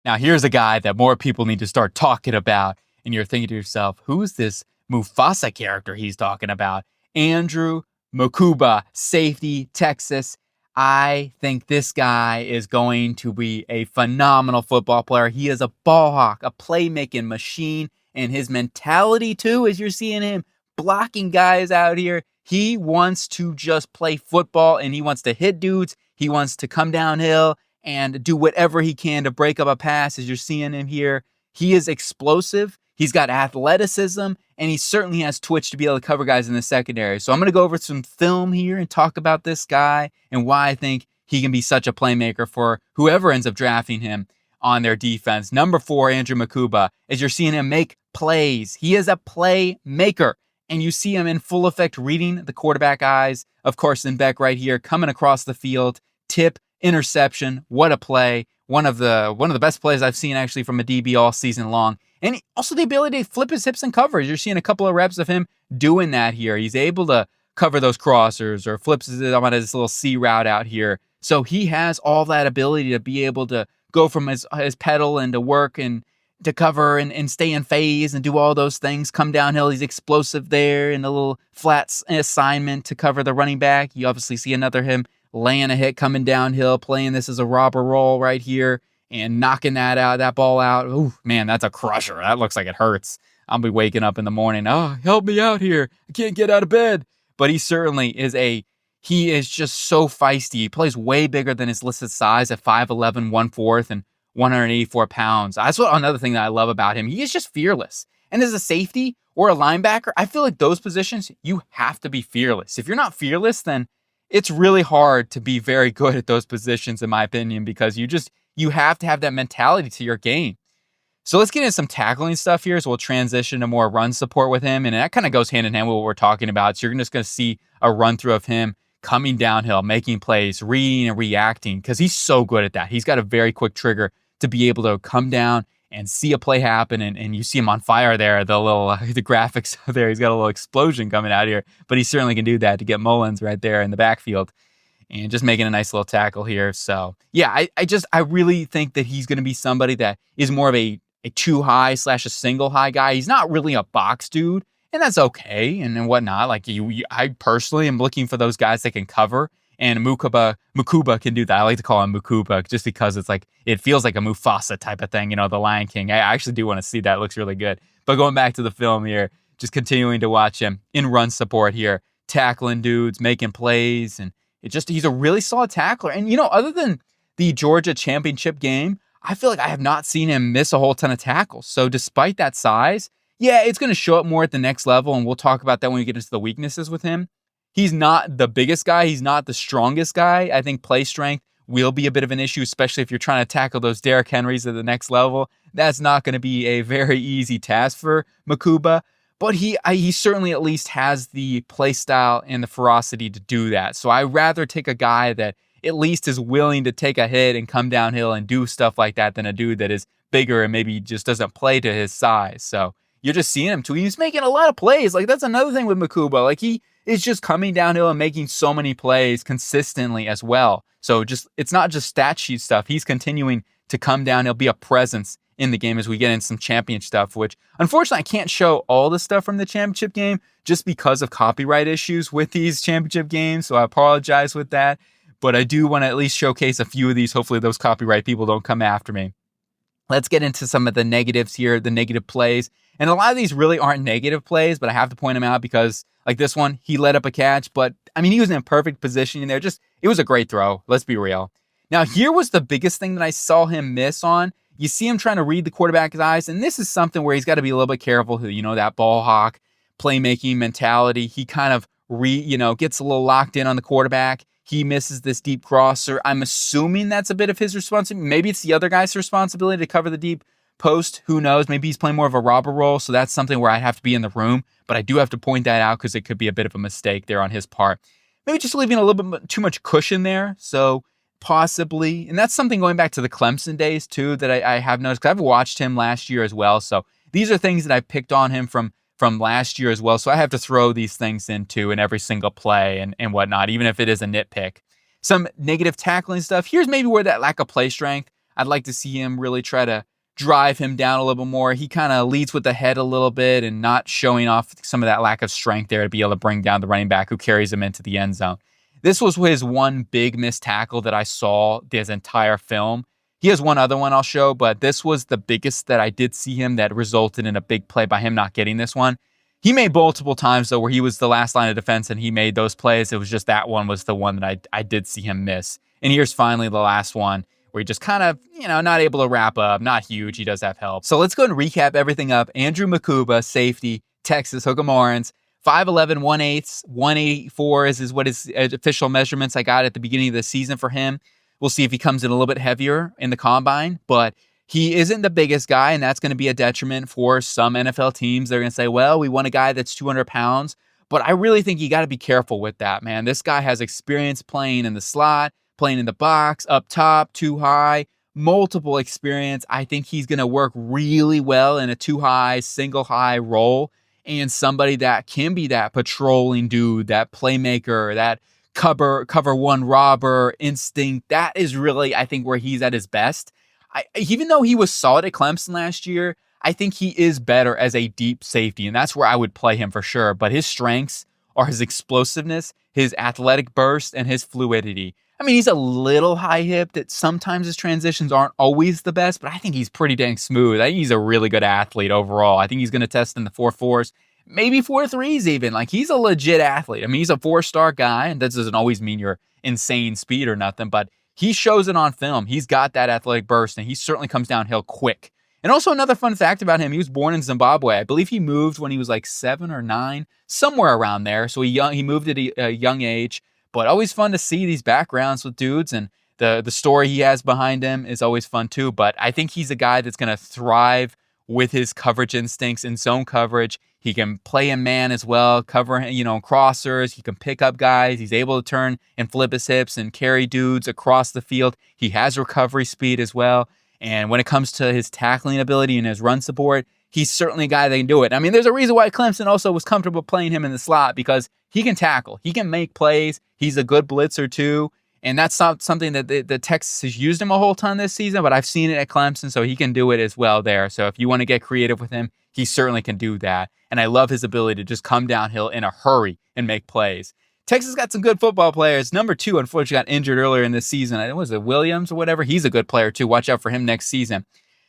Now, here's a guy that more people need to start talking about. And you're thinking to yourself, who's this Mufasa character he's talking about? Andrew Mukuba, safety, Texas. I think this guy is going to be a phenomenal football player. He is a ball hawk, a playmaking machine, and his mentality too, as you're seeing him blocking guys out here. He wants to just play football and he wants to hit dudes. He wants to come downhill and do whatever he can to break up a pass, as you're seeing him here. He is explosive. He's got athleticism, and he certainly has twitch to be able to cover guys in the secondary. So I'm going to go over some film here and talk about this guy and why I think he can be such a playmaker for whoever ends up drafting him on their defense. Number 4, Andrew Mukuba, as you're seeing him make plays. He is a playmaker, and you see him in full effect reading the quarterback eyes. Of course, in Beck right here, coming across the field, tip, interception. What a play. One of the best plays I've seen actually from a DB all season long. And also the ability to flip his hips and coverage. You're seeing a couple of reps of him doing that here. He's able to cover those crossers or flips it on his little C route out here. So he has all that ability to be able to go from his pedal and to work and to cover and stay in phase and do all those things. Come downhill, he's explosive there in a little flat assignment to cover the running back. You obviously see another him laying a hit, coming downhill, playing this as a robber roll right here and knocking that ball out. Ooh, man, that's a crusher. That looks like it hurts. I'll be waking up in the morning. Oh, help me out here. I can't get out of bed. But he certainly is he is just so feisty. He plays way bigger than his listed size at 5'11", 1/4, and 184 pounds. That's another thing that I love about him. He is just fearless. And as a safety or a linebacker, I feel like those positions, you have to be fearless. If you're not fearless, then it's really hard to be very good at those positions, in my opinion, because you have to have that mentality to your game. So let's get into some tackling stuff here. So we'll transition to more run support with him. And that kind of goes hand in hand with what we're talking about. So you're just going to see a run through of him coming downhill, making plays, reading and reacting, because he's so good at that. He's got a very quick trigger to be able to come down and see a play happen. And you see him on fire there, the graphics there. He's got a little explosion coming out here, but he certainly can do that to get Mullins right there in the backfield and just making a nice little tackle here. So yeah, I really think that he's going to be somebody that is more of a two high / a single high guy. He's not really a box dude, and that's okay and whatnot. Like I personally am looking for those guys that can cover, and Mukuba can do that. I like to call him Mukuba just because it's like, it feels like a Mufasa type of thing, the Lion King. I actually do want to see that. It looks really good. But going back to the film here, just continuing to watch him in run support here, tackling dudes, making plays, and he's a really solid tackler. And other than the Georgia championship game, I feel like I have not seen him miss a whole ton of tackles. So despite that size, yeah, it's going to show up more at the next level, and we'll talk about that when we get into the weaknesses with him. He's not the biggest guy. He's not the strongest guy. I think play strength will be a bit of an issue, especially if you're trying to tackle those Derrick Henrys at the next level. That's not going to be a very easy task for Mukuba, but he certainly at least has the play style and the ferocity to do that. So I'd rather take a guy that at least is willing to take a hit and come downhill and do stuff like that than a dude that is bigger and maybe just doesn't play to hhis size. So you're just seeing him too. He's making a lot of plays. Like, that's another thing with Mukuba. Like, he is just coming downhill and making so many plays consistently as well. So it's not just stat sheet stuff. He's continuing to come downhill, be a presence in the game as we get into some championship stuff, which unfortunately I can't show all the stuff from the championship game just because of copyright issues with these championship games. So I apologize with that. But I do want to at least showcase a few of these. Hopefully those copyright people don't come after me. Let's get into some of the negatives here, the negative plays. And a lot of these really aren't negative plays, but I have to point them out because, like this one, he let up a catch, but I mean, he was in a perfect position in there. It was a great throw. Let's be real. Now, here was the biggest thing that I saw him miss on. You see him trying to read the quarterback's eyes, and this is something where he's got to be a little bit careful. That ball hawk playmaking mentality. He kind of gets a little locked in on the quarterback. He misses this deep crosser. I'm assuming that's a bit of his responsibility. Maybe it's the other guy's responsibility to cover the deep post. Who knows? Maybe he's playing more of a robber role, so that's something where I have to be in the room. But I do have to point that out because it could be a bit of a mistake there on his part. Maybe just leaving a little bit too much cushion there. So possibly, and that's something going back to the Clemson days too that I have noticed, because I've watched him last year as well. So these are things that I picked on him from last year as well. So I have to throw these things into in every single play and whatnot, even if it is a nitpick. Some negative tackling stuff. Here's maybe where that lack of play strength I'd like to see him really try to drive him down a little bit more. He kind of leads with the head a little bit and not showing off some of that lack of strength there to be able to bring down the running back who carries him into the end zone. This was his one big missed tackle that I saw this entire film. He has one other one I'll show, but this was the biggest that I did see him that resulted in a big play by him not getting this one. He made multiple times, though, where he was the last line of defense and he made those plays. It was just that one was the one that I did see him miss. And here's finally the last one where he just kind of, not able to wrap up. Not huge. He does have help. So let's go and recap everything up. Andrew Mukuba, safety, Texas Longhorns. 5'11", 1/8, 184 is what his official measurements I got at the beginning of the season for him. We'll see if he comes in a little bit heavier in the combine, but he isn't the biggest guy, and that's going to be a detriment for some NFL teams. They're going to say, well, we want a guy that's 200 pounds, but I really think you got to be careful with that, man. This guy has experience playing in the slot, playing in the box, up top, too high, multiple experience. I think he's going to work really well in a too high, single high role, and somebody that can be that patrolling dude, that playmaker, that cover one robber instinct. That is really, I think, where he's at his best. Even though he was solid at Clemson last year, I think he is better as a deep safety, and that's where I would play him for sure. But his strengths are his explosiveness, his athletic burst, and his fluidity. I mean, he's a little high-hipped that sometimes his transitions aren't always the best, but I think he's pretty dang smooth. I think he's a really good athlete overall. I think he's going to test in the 4.4s, maybe 4.3s even. Like, he's a legit athlete. I mean, he's a 4-star guy, and that doesn't always mean you're insane speed or nothing, but he shows it on film. He's got that athletic burst, and he certainly comes downhill quick. And also another fun fact about him, he was born in Zimbabwe. I believe he moved when he was like 7 or 9, somewhere around there. So he moved at a young age. But always fun to see these backgrounds with dudes, and the story he has behind him is always fun too. But I think he's a guy that's going to thrive with his coverage instincts in zone coverage. He can play in man as well, cover, crossers. He can pick up guys. He's able to turn and flip his hips and carry dudes across the field. He has recovery speed as well. And when it comes to his tackling ability and his run support, he's certainly a guy that can do it. I mean, there's a reason why Clemson also was comfortable playing him in the slot, because he can tackle. He can make plays. He's a good blitzer too. And that's not something that the Texas has used him a whole ton this season, but I've seen it at Clemson, so he can do it as well there. So if you want to get creative with him, he certainly can do that. And I love his ability to just come downhill in a hurry and make plays. Texas got some good football players. Number 2, unfortunately, got injured earlier in this season. I think was it Williams or whatever. He's a good player too. Watch out for him next season.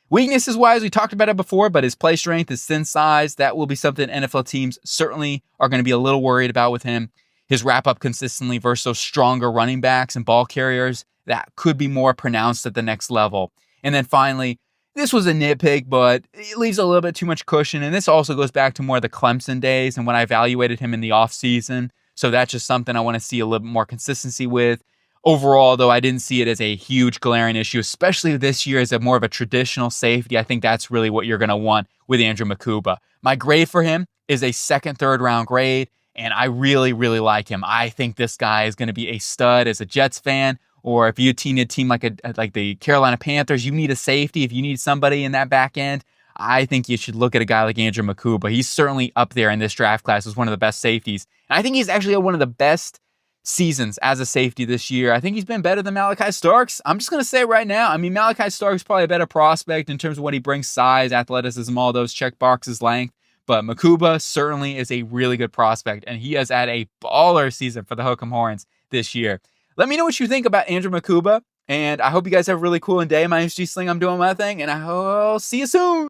Weaknesses-wise, we talked about it before, but his play strength, his thin size, that will be something NFL teams certainly are going to be a little worried about with him. His wrap-up consistently versus those stronger running backs and ball carriers, that could be more pronounced at the next level. And then finally, this was a nitpick, but it leaves a little bit too much cushion. And this also goes back to more of the Clemson days and when I evaluated him in the offseason. So that's just something I want to see a little bit more consistency with. Overall, though, I didn't see it as a huge glaring issue, especially this year as a more of a traditional safety. I think that's really what you're going to want with Andrew Mukuba. My grade for him is a second, third round grade, and I really, really like him. I think this guy is going to be a stud as a Jets fan, or if you need a team like the Carolina Panthers, you need a safety. If you need somebody in that back end, I think you should look at a guy like Andrew Mukuba. He's certainly up there in this draft class as one of the best safeties. And I think he's actually one of the best seasons as a safety this year. I think he's been better than Malachi Starks. I'm just going to say right now, I mean, Malachi Starks is probably a better prospect in terms of what he brings, size, athleticism, all those check boxes, length. But Mukuba certainly is a really good prospect, and he has had a baller season for the Longhorns this year. Let me know what you think about Andrew Mukuba, and I hope you guys have a really cool day. My name's G Sling. I'm doing my thing, and I'll see you soon.